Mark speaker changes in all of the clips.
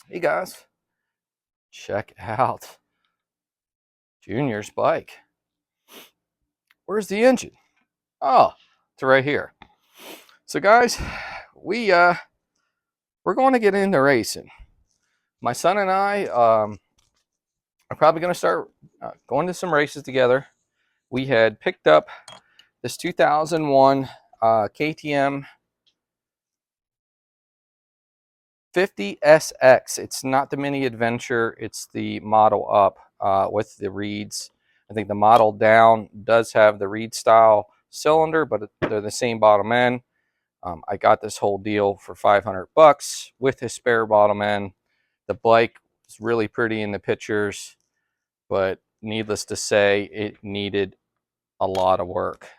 Speaker 1: Hey guys, check out Junior's bike. Where's the engine? Oh, it's right here. So guys, we're going to get into racing. My son and I are probably going to start going to some races together. We had picked up this 2001 KTM 50SX. It's not the mini adventure, it's the model up with the reeds. I think the model down does have the reed style cylinder, but they're the same bottom end. I got this whole deal for 500 bucks with his spare bottom end. The bike is really pretty in the pictures, but needless to say, it needed a lot of work.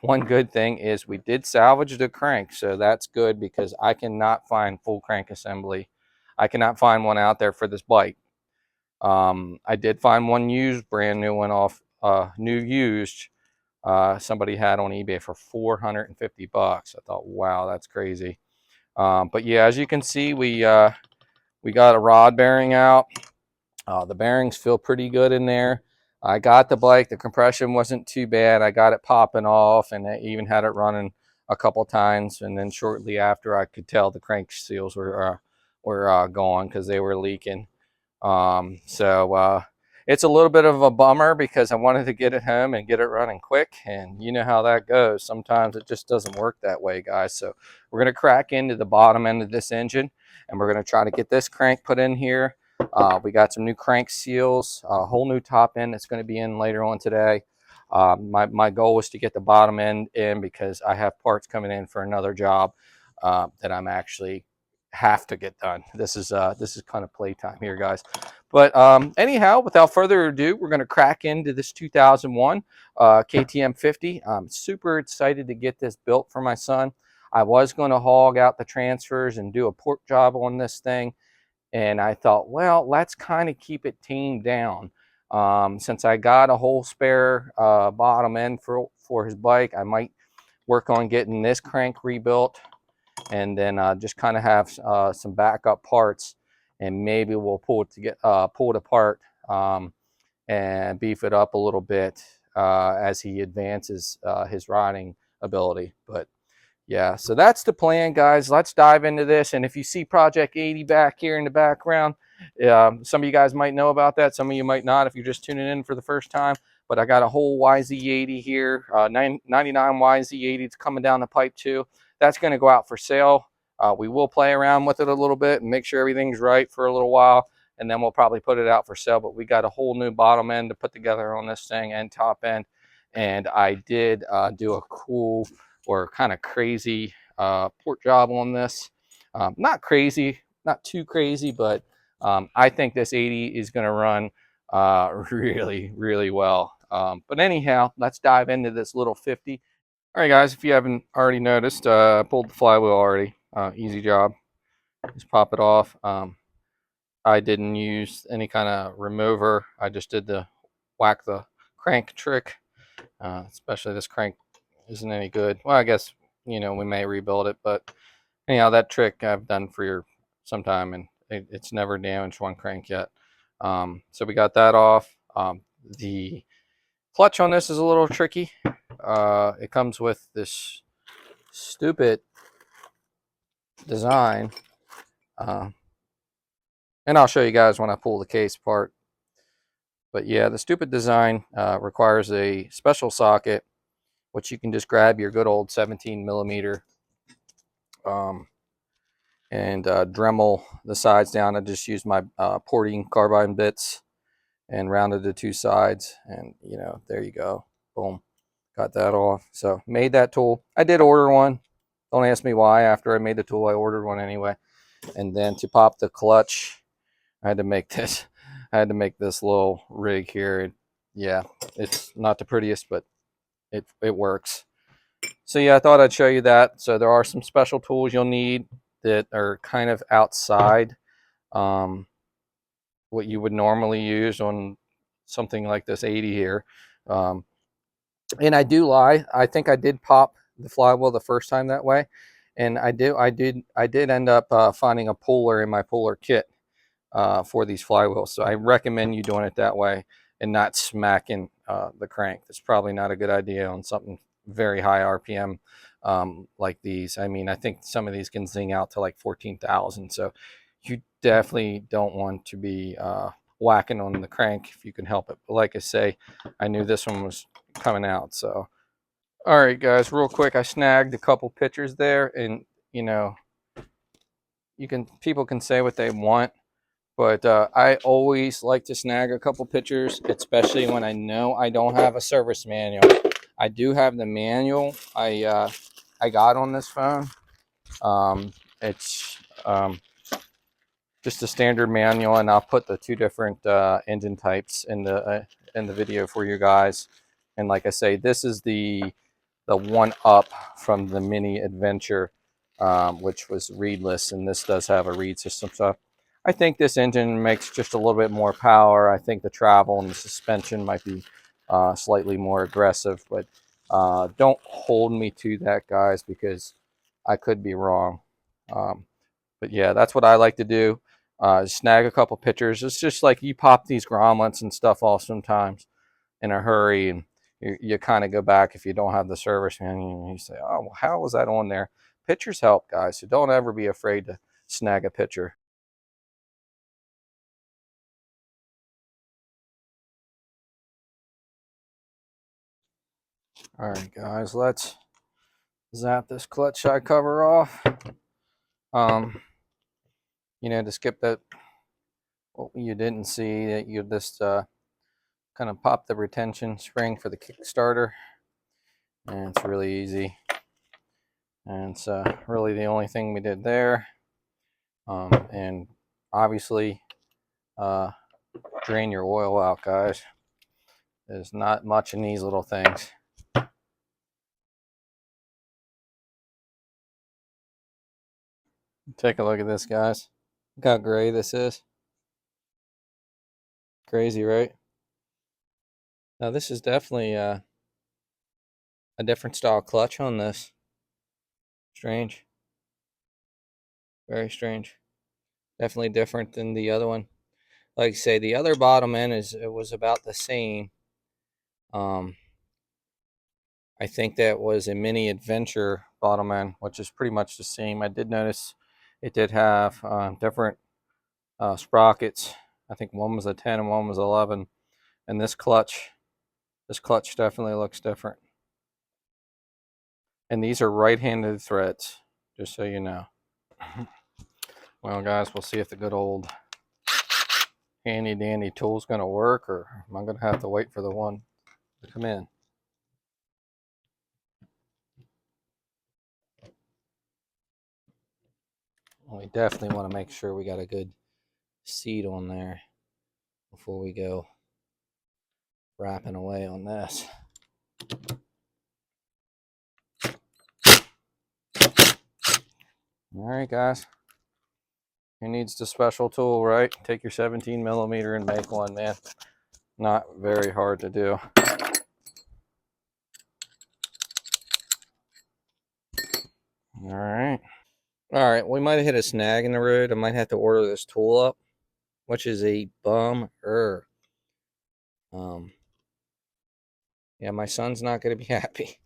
Speaker 1: One good thing is we did salvage the crank, so that's good because I cannot find full crank assembly. I cannot find one out there for this bike. I did find one used, brand new one off, new used. Somebody had on eBay for 450 bucks. I thought, wow, that's crazy. But yeah, as you can see, we got a rod bearing out. The bearings feel pretty good in there. I got the bike. The compression wasn't too bad. I got it popping off, and I even had it running a couple times. And then shortly after, I could tell the crank seals were gone because they were leaking. It's a little bit of a bummer because I wanted to get it home and get it running quick. And you know how that goes. Sometimes it just doesn't work that way, guys. So we're going to crack into the bottom end of this engine, and we're going to try to get this crank put in here. We got some new crank seals, a whole new top end that's going to be in later on today. My goal was to get the bottom end in because I have parts coming in for another job that I'm actually have to get done. This is kind of playtime here, guys. But anyhow, without further ado, we're going to crack into this 2001 KTM 50. I'm super excited to get this built for my son. I was going to hog out the transfers and do a port job on this thing, and I thought, well, let's kind of keep it tamed down. Since I got a whole spare bottom end for his bike, I might work on getting this crank rebuilt, and then just kind of have some backup parts, and maybe we'll pull it apart and beef it up a little bit as he advances his riding ability. But yeah, so that's the plan, guys. Let's dive into this. And if you see Project 80 back here in the background, some of you guys might know about that. Some of you might not if you're just tuning in for the first time. But I got a whole YZ80 here, 99 YZ80. It's coming down the pipe too. That's going to go out for sale. We will play around with it a little bit and make sure everything's right for a little while, and then we'll probably put it out for sale. But we got a whole new bottom end to put together on this thing and top end. And I did do a cool or kind of crazy port job on this. Not crazy, not too crazy, but I think this 80 is going to run really, really well. But anyhow, let's dive into this little 50. All right, guys, if you haven't already noticed, I pulled the flywheel already. Easy job. Just pop it off. I didn't use any kind of remover. I just did the whack the crank trick. Especially this crank isn't any good. Well, I guess, we may rebuild it, but anyhow, that trick I've done for some time, and it's never damaged one crank yet. So we got that off. The clutch on this is a little tricky. It comes with this stupid design, and I'll show you guys when I pull the case apart. But yeah, the stupid design requires a special socket, which you can just grab your good old 17 millimeter and Dremel the sides down. I just used my porting carbine bits and rounded the two sides, and there you go. Boom, got that off. So made that tool. I did order one. Don't ask me why. After I made the tool, I ordered one anyway. And then to pop the clutch, I had to make this. I had to make this little rig here. Yeah, it's not the prettiest, but it works. So yeah, I thought I'd show you that. So there are some special tools you'll need that are kind of outside what you would normally use on something like this 80 here. And I do lie. I think I did pop the flywheel the first time that way. And I did end up finding a puller in my puller kit for these flywheels. So I recommend you doing it that way and not smacking the crank. That's probably not a good idea on something very high RPM like these. I mean, I think some of these can zing out to like 14,000. So you definitely don't want to be whacking on the crank if you can help it. But like I say, I knew this one was coming out. So, all right, guys, real quick, I snagged a couple pictures there, and you know, people can say what they want, but I always like to snag a couple pictures, especially when I know I don't have a service manual. I do have the manual I got on this phone. It's just a standard manual, and I'll put the two different engine types in the video for you guys. And like I say, this is the one up from the Mini Adventure, which was reedless, and this does have a reed system. So I think this engine makes just a little bit more power. I think the travel and the suspension might be slightly more aggressive, but don't hold me to that, guys, because I could be wrong. But yeah, that's what I like to do. Snag a couple pictures. It's just like you pop these grommets and stuff off sometimes in a hurry, and you kind of go back if you don't have the service manual, and you say, oh, well, how was that on there? Pictures help, guys, so don't ever be afraid to snag a picture. All right, guys, let's zap this clutch side cover off. You know, to skip that, what you didn't see, that you just kind of pop the retention spring for the Kickstarter, and it's really easy. And it's really the only thing we did there. And obviously, drain your oil out, guys. There's not much in these little things. Take a look at this, guys. Look how gray this is. Crazy, right? Now this is definitely a different style clutch on this. Strange. Very strange. Definitely different than the other one. Like I say, the other bottom end it was about the same. I think that was a Mini Adventure bottom end, which is pretty much the same. I did notice it did have different sprockets. I think one was a 10 and one was 11. And this clutch definitely looks different. And these are right-handed threads, just so you know. Well, guys, we'll see if the good old handy-dandy tool is going to work, or am I going to have to wait for the one to come in? We definitely want to make sure we got a good seat on there before we go wrapping away on this. All right, guys. Who needs the special tool, right? Take your 17 millimeter and make one, man. Not very hard to do. All right. All right, we might have hit a snag in the road. I might have to order this tool up, which is a bummer. Yeah, my son's not going to be happy.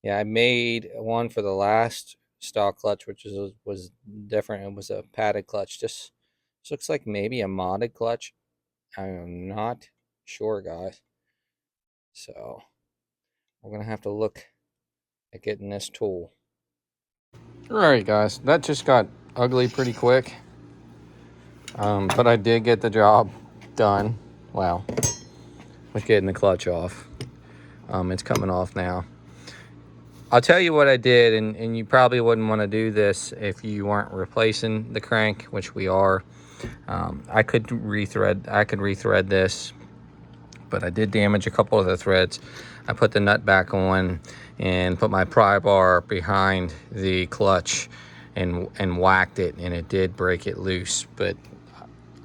Speaker 1: Yeah, I made one for the last style clutch, which was different. It was a padded clutch. This looks like maybe a modded clutch. I'm not sure, guys. So we're going to have to look at getting this tool. All right, guys, that just got ugly pretty quick. But I did get the job done. Well, with getting the clutch off. It's coming off now. I'll tell you what I did, and you probably wouldn't want to do this if you weren't replacing the crank, which we are. I could rethread this, but I did damage a couple of the threads. I put the nut back on and put my pry bar behind the clutch and whacked it, and it did break it loose. But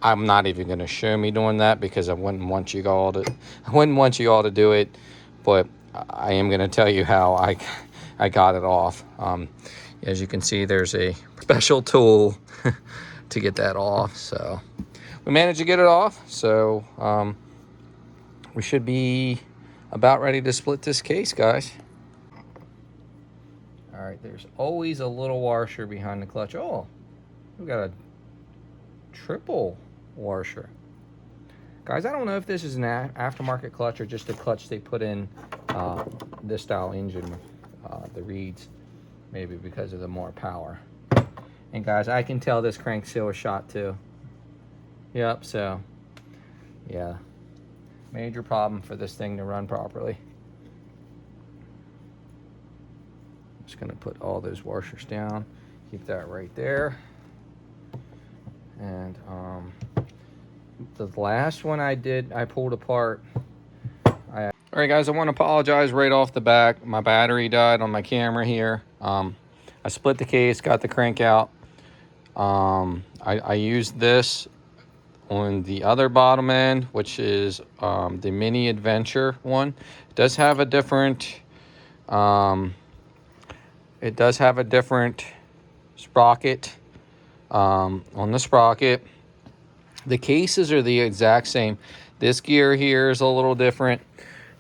Speaker 1: I'm not even going to show me doing that because I wouldn't want you all to do it. But I am going to tell you how I got it off. As you can see, there's a special tool to get that off. So we managed to get it off. So we should be about ready to split this case, guys. All right, there's always a little washer behind the clutch. Oh, we got a triple washer. Guys, I don't know if this is an aftermarket clutch or just a clutch they put in this style engine with the reeds, maybe because of the more power. And guys, I can tell this crank seal is shot too. Yep, so yeah, major problem for this thing to run properly. Just gonna put all those washers down, keep that right there. And the last one I pulled apart. All right, guys, I want to apologize right off the back. My battery died on my camera here. I split the case, got the crank out. I used this on the other bottom end, which is the Mini Adventure one. It does have a different sprocket on the sprocket. The cases are the exact same. This gear here is a little different.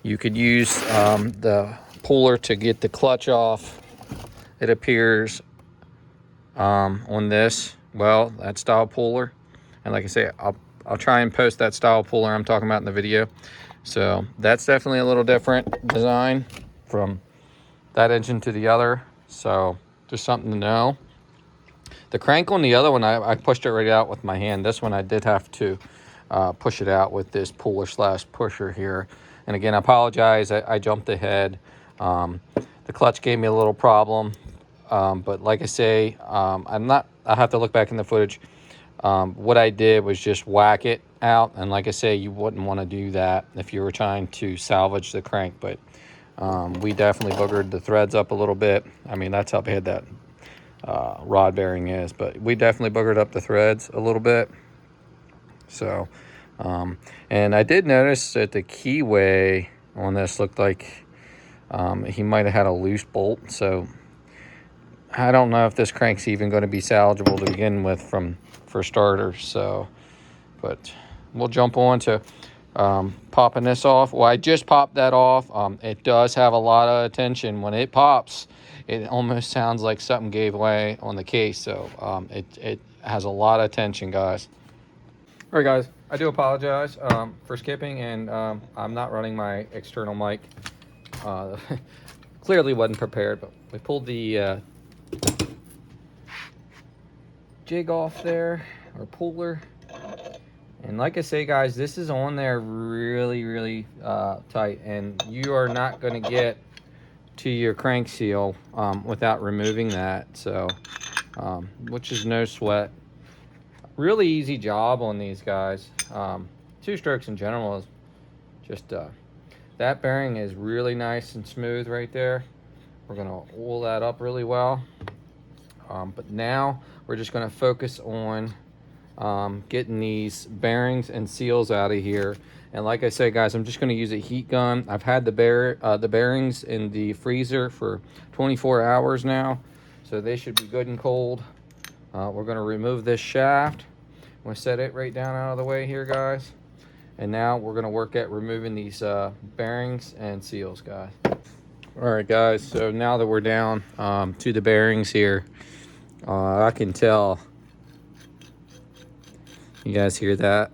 Speaker 1: You could use the puller to get the clutch off. It appears on this, well, that style puller. And like I say, I'll try and post that style puller I'm talking about in the video. So that's definitely a little different design from that engine to the other. So just something to know. The crank on the other one, I pushed it right out with my hand. This one I did have to push it out with this puller slash pusher here. And again, I apologize, I jumped ahead. The clutch gave me a little problem. But like I say, I have to look back in the footage. What I did was just whack it out. And like I say, you wouldn't want to do that if you were trying to salvage the crank. But we definitely boogered the threads up a little bit. I mean, that's how bad that rod bearing is, but we definitely boogered up the threads a little bit. So and I did notice that the keyway on this looked like he might have had a loose bolt. So I don't know if this crank's even going to be salvageable to begin with for starters. So but we'll jump on to popping this off. Well, I just popped that off. It does have a lot of tension. When it pops, it almost sounds like something gave way on the case. So it has a lot of tension, guys. All right, guys, I do apologize for skipping, and I'm not running my external mic. Clearly wasn't prepared, but we pulled the jig off there, or puller. And like I say, guys, this is on there really tight, and you are not going to get to your crank seal without removing that. So which is no sweat. Really easy job on these guys. Two strokes in general is just that bearing is really nice and smooth right there. We're going to oil that up really well. But now we're just going to focus on getting these bearings and seals out of here. And like I said, guys, I'm just going to use a heat gun. I've had the bearings in the freezer for 24 hours now, so they should be good and cold. We're going to remove this shaft. I'm going to set it right down out of the way here, guys. And now we're going to work at removing these bearings and seals, guys. All right, guys, so now that we're down to the bearings here, I can tell. You guys hear that?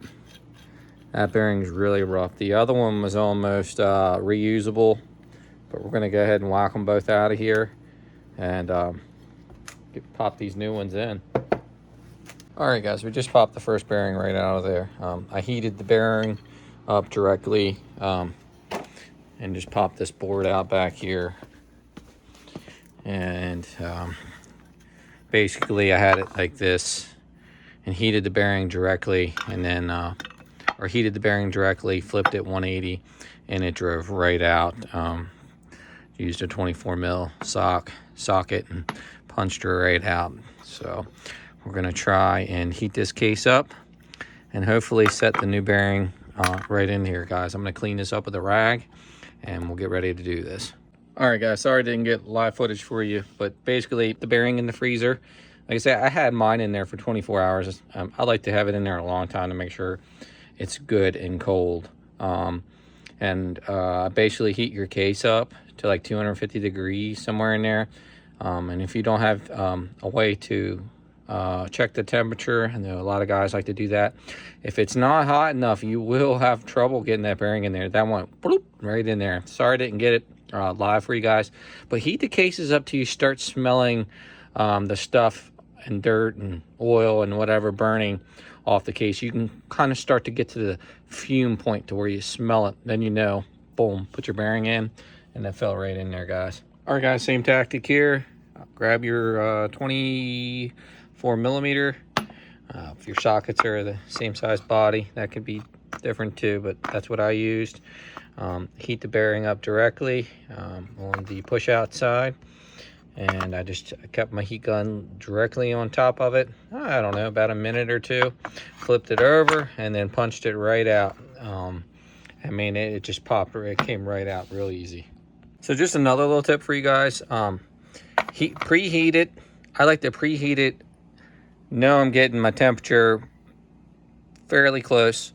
Speaker 1: That bearing's really rough. The other one was almost reusable, but we're gonna go ahead and whack them both out of here and pop these new ones in. All right, guys, we just popped the first bearing right out of there. I heated the bearing up directly and just popped this board out back here. And basically I had it like this and heated the bearing directly, and then or heated the bearing directly, flipped it 180, and it drove right out. Used a 24 mil socket and punched her right out. So we're gonna try and heat this case up and hopefully set the new bearing right in here, guys. I'm gonna clean this up with a rag and we'll get ready to do this. All right, guys, sorry I didn't get live footage for you, but basically the bearing in the freezer, like I said, I had mine in there for 24 hours. I like to have it in there a long time to make sure it's good and cold. Basically heat your case up to like 250 degrees, somewhere in there. And if you don't have a way to check the temperature, and a lot of guys like to do that, if it's not hot enough, you will have trouble getting that bearing in there. That went bloop, right in there. Sorry I didn't get it live for you guys, but heat the cases up till you start smelling the stuff and dirt and oil and whatever burning off the case. You can kind of start to get to the fume point to where you smell it. Then you know, boom, put your bearing in, and that fell right in there, guys. All right, guys, same tactic here. Grab your 24 millimeter. If your sockets are the same size body, that could be different too, but that's what I used. Heat the bearing up directly on the push out side, and I just kept my heat gun directly on top of it. I don't know, about a minute or two. Flipped it over and then punched it right out. I mean, it just popped. It came right out real easy. So just another little tip for you guys. Preheat it. I like to preheat it. Know I'm getting my temperature fairly close.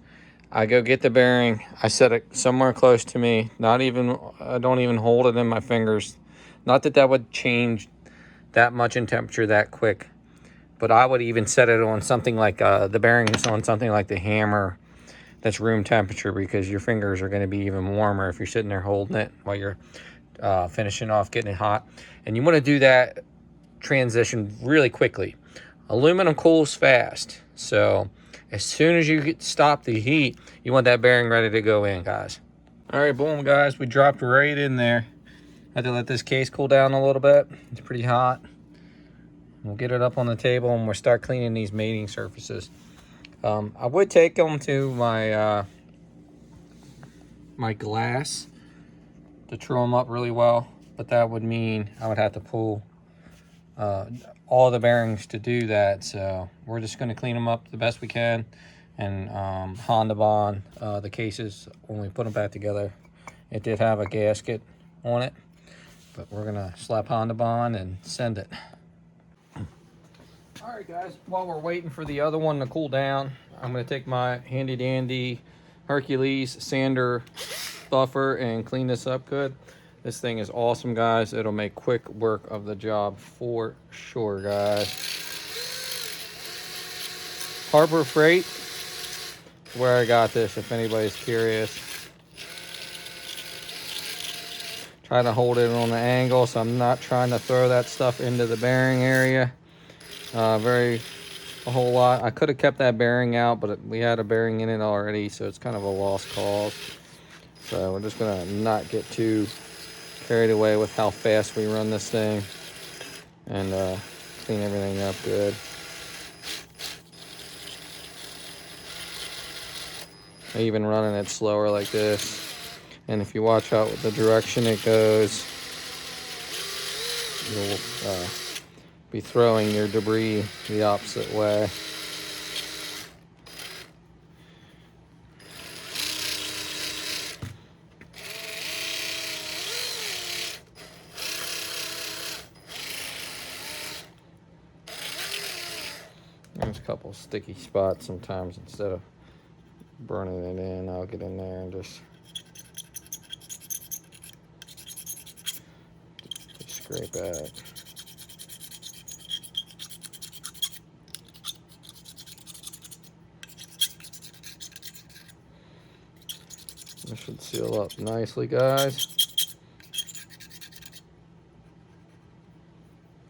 Speaker 1: I go get the bearing. I set it somewhere close to me. I don't even hold it in my fingers. Not that that would change that much in temperature that quick, but I would even set it on something like the bearings on something like the hammer that's room temperature, because your fingers are going to be even warmer if you're sitting there holding it while you're finishing off getting it hot. And you want to do that transition really quickly. Aluminum cools fast, so as soon as you stop the heat, you want that bearing ready to go in, guys. All right, boom, guys, we dropped right in there. Had to let this case cool down a little bit. It's pretty hot. We'll get it up on the table and we'll start cleaning these mating surfaces. I would take them to my my glass to true them up really well, but that would mean I would have to pull all the bearings to do that. So we're just going to clean them up the best we can and Honda Bond the cases when we put them back together. It did have a gasket on it, but we're going to slap Honda Bond and send it. All right, guys, while we're waiting for the other one to cool down, I'm going to take my handy dandy Hercules sander buffer and clean this up good. This thing is awesome, guys. It'll make quick work of the job for sure, guys. Harbor Freight, where I got this, if anybody's curious. Trying to hold it on the angle so I'm not trying to throw that stuff into the bearing area. A whole lot. I could have kept that bearing out, but we had a bearing in it already, so it's kind of a lost cause. So we're just gonna not get too carried away with how fast we run this thing, and clean everything up good. I even running it slower like this, and if you watch out with the direction it goes, you'll be throwing your debris the opposite way. There's a couple sticky spots sometimes. Instead of burning it in, I'll get in there and just scrape out. This should seal up nicely, guys.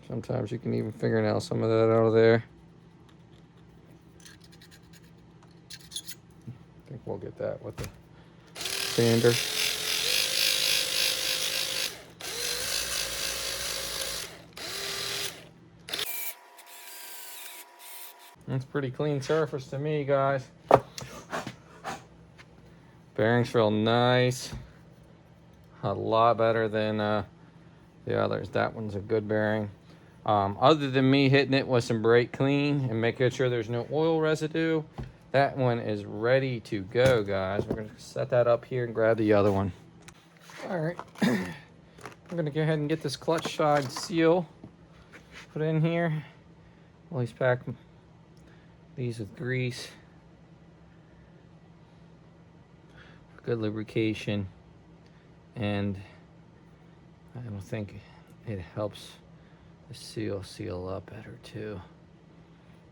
Speaker 1: Sometimes you can even fingernail some of that out of there. I think we'll get that with the sander. That's pretty clean surface to me, guys. Bearings feel nice. A lot better than the others. That one's a good bearing. Other than me hitting it with some brake clean and making sure there's no oil residue, that one is ready to go, guys. We're gonna set that up here and grab the other one. All right. I'm gonna go ahead and get this clutch side seal put in here. Always pack these with grease for good lubrication, and I don't think it helps the seal up better too.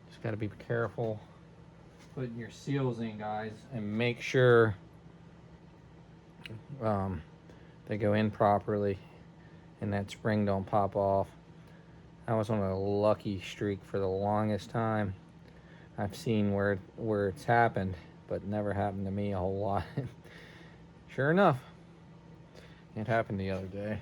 Speaker 1: Just got to be careful putting your seals in, guys, and make sure they go in properly and that spring don't pop off. I was on a lucky streak for the longest time. I've seen where it's happened, but never happened to me a whole lot. Sure enough, it happened the other day.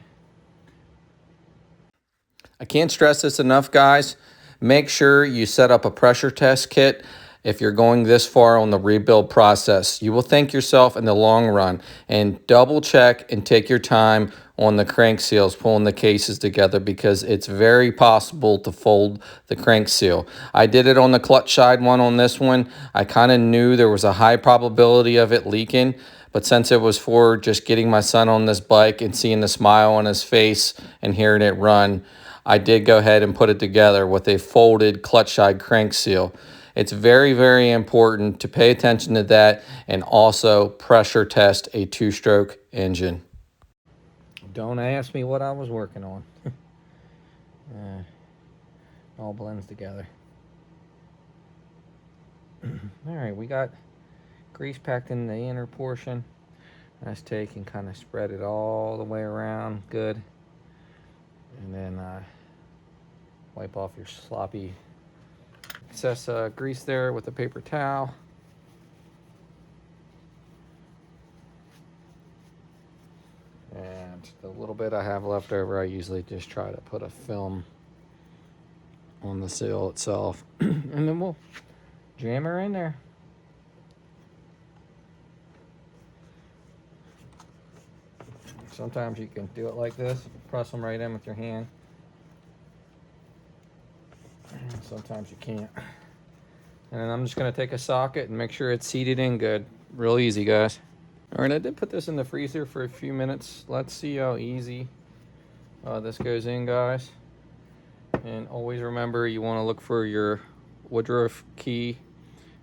Speaker 1: I can't stress this enough, guys. Make sure you set up a pressure test kit if you're going this far on the rebuild process. You will thank yourself in the long run. And double check and take your time on the crank seals, pulling the cases together, because it's very possible to fold the crank seal. I did it on the clutch side one on this one. I kind of knew there was a high probability of it leaking, but since it was for just getting my son on this bike and seeing the smile on his face and hearing it run, I did go ahead and put it together with a folded clutch side crank seal. It's very, very important to pay attention to that, and also pressure test a two-stroke engine. Don't ask me what I was working on. All blends together. All right, we got grease packed in the inner portion. Let's take and kind of spread it all the way around, good. And then wipe off your sloppy excess grease there with a paper towel. And the little bit I have left over, I usually just try to put a film on the seal itself. And then we'll jam her in there. Sometimes you can do it like this, press them right in with your hand. Sometimes you can't. And then I'm just gonna take a socket and make sure it's seated in good. Real easy, guys. All right, I did put this in the freezer for a few minutes. Let's see how easy this goes in, guys. And always remember, you wanna look for your Woodruff key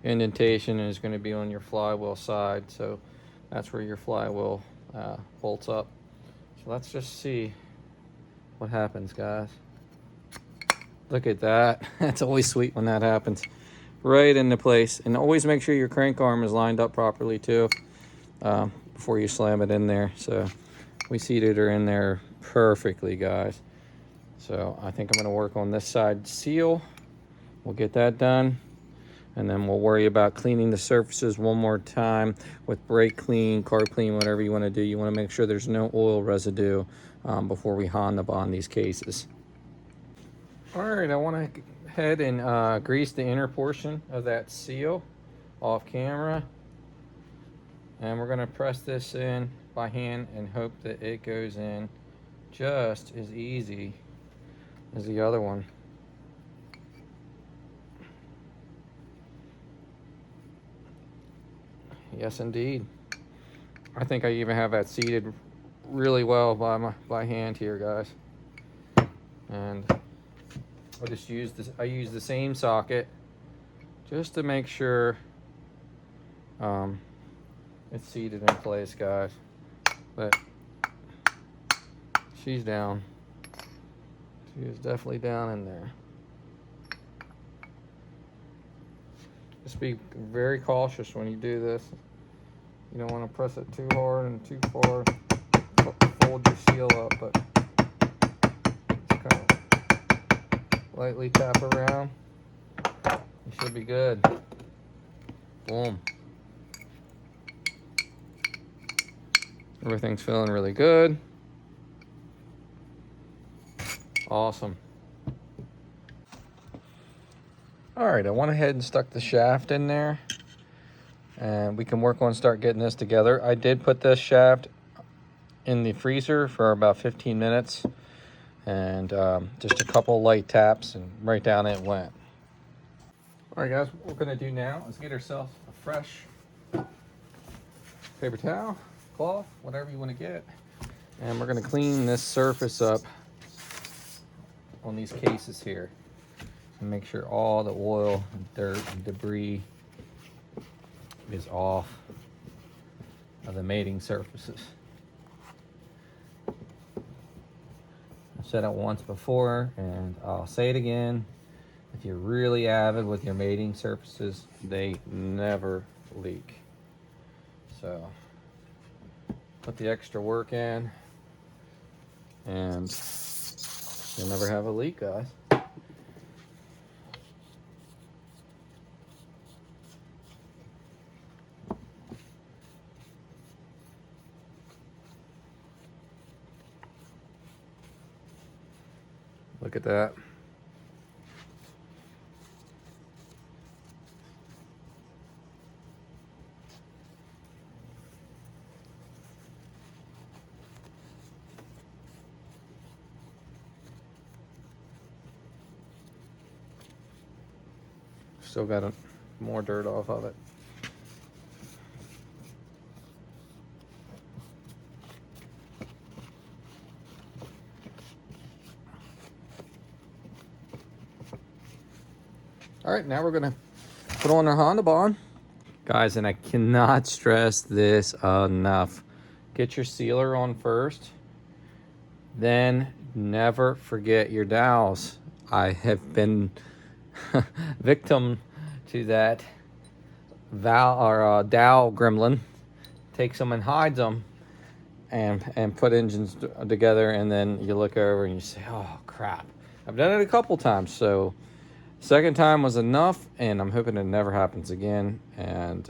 Speaker 1: indentation, and it's gonna be on your flywheel side. So that's where your flywheel bolts up. So let's just see what happens, guys. Look at that. That's always sweet when that happens. Right into place. And always make sure your crank arm is lined up properly too before you slam it in there. So we seated her in there perfectly, guys. So I think I'm going to work on this side seal. We'll get that done. And then we'll worry about cleaning the surfaces one more time with brake clean, carb clean, whatever you want to do. You want to make sure there's no oil residue before we Honda bond these cases. All right, I want to head and grease the inner portion of that seal off camera. And we're going to press this in by hand and hope that it goes in just as easy as the other one. Yes, indeed. I think I even have that seated really well by hand here, guys. And I'll just use this. I use the same socket just to make sure it's seated in place, guys. But she's down. She is definitely down in there. Just be very cautious when you do this. You don't want to press it too hard and too far. Fold your seal up, but just kind of lightly tap around. You should be good. Boom. Everything's feeling really good. Awesome. All right, I went ahead and stuck the shaft in there, and we can work on start getting this together. I did put this shaft in the freezer for about 15 minutes, and just a couple light taps, and right down it went. All right, guys, what we're gonna do now is get ourselves a fresh paper towel, cloth, whatever you want to get, And we're going to clean this surface up on these cases here and make sure all the oil and dirt and debris is off of the mating surfaces. I've said it once before and I'll say it again. If you're really avid with your mating surfaces, they never leak. So put the extra work in and you'll never have a leak, guys. Look at that. Still got more dirt off of it. All right, now we're gonna put on our Honda bond. Guys, and I cannot stress this enough. Get your sealer on first, then never forget your dowels. I have been victim to that dowel gremlin. Takes them and hides them and put engines together, and then you look over and you say, oh crap. I've done it a couple times, so second time was enough, and I'm hoping it never happens again. And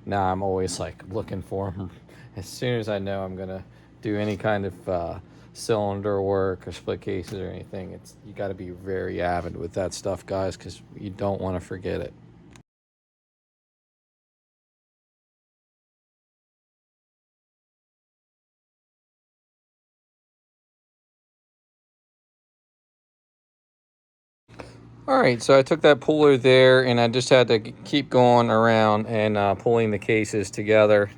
Speaker 1: now I'm always like looking for them. As soon as I know I'm gonna do any kind of cylinder work or split cases or anything, you got to be very avid with that stuff, guys, because you don't want to forget it. All right, so I took that puller there and I just had to keep going around and pulling the cases together.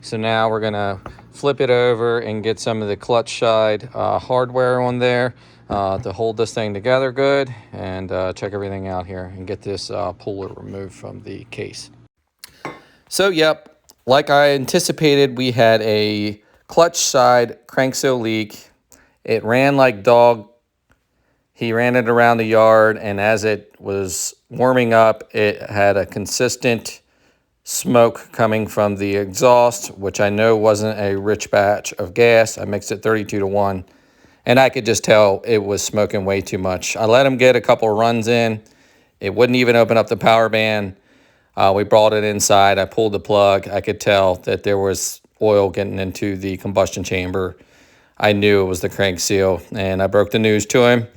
Speaker 1: So now we're gonna flip it over and get some of the clutch side hardware on there to hold this thing together good, and check everything out here and get this puller removed from the case. So yep, like I anticipated, we had a clutch side crankshaft leak. It ran like dog. He ran it around the yard, and as it was warming up, it had a consistent smoke coming from the exhaust, which I know wasn't a rich batch of gas. I mixed it 32-to-1, and I could just tell it was smoking way too much. I let him get a couple runs in. It wouldn't even open up the power band. We brought it inside. I pulled the plug. I could tell that there was oil getting into the combustion chamber. I knew it was the crank seal, and I broke the news to him.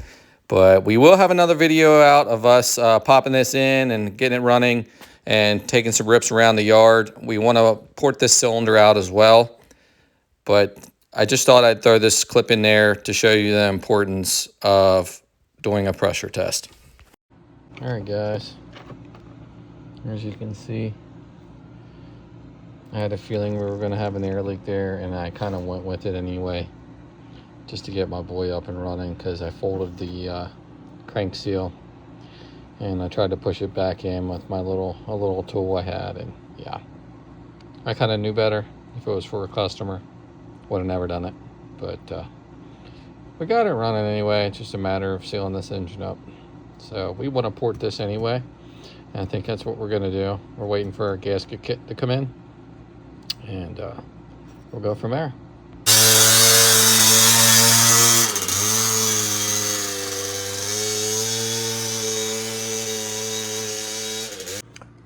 Speaker 1: But we will have another video out of us popping this in and getting it running and taking some rips around the yard. We want to port this cylinder out as well. But I just thought I'd throw this clip in there to show you the importance of doing a pressure test. All right, guys. As you can see, I had a feeling we were going to have an air leak there, and I kind of went with it anyway, just to get my boy up and running, because I folded the crank seal and I tried to push it back in with my little tool I had, and yeah, I kind of knew better. If it was for a customer, would have never done it, but we got it running anyway. It's just a matter of sealing this engine up. So we want to port this anyway, and I think that's what we're going to do. We're waiting for our gasket kit to come in, and we'll go from there.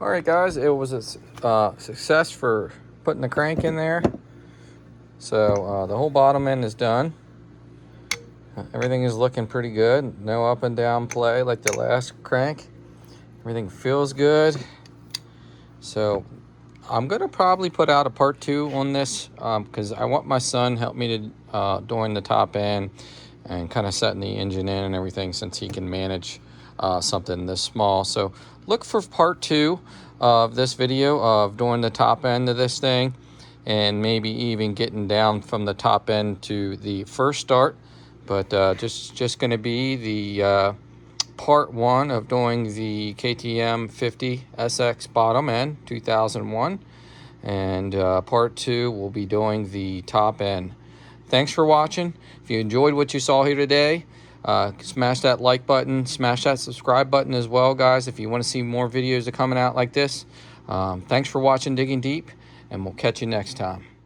Speaker 1: All right, guys, it was a success for putting the crank in there. So the whole bottom end is done. Everything is looking pretty good. No up and down play like the last crank. Everything feels good. So I'm gonna probably put out a part 2 on this because I want my son to help me to doing the top end and kind of setting the engine in and everything, since he can manage something this small. So look for part 2 of this video of doing the top end of this thing, and maybe even getting down from the top end to the first start. But just going to be the part one of doing the KTM 50 SX bottom end 2001, and part two will be doing the top end. Thanks for watching. If you enjoyed what you saw here today, smash that like button, smash that subscribe button as well, guys, if you want to see more videos coming out like this. Thanks for watching Digging Deep, and we'll catch you next time.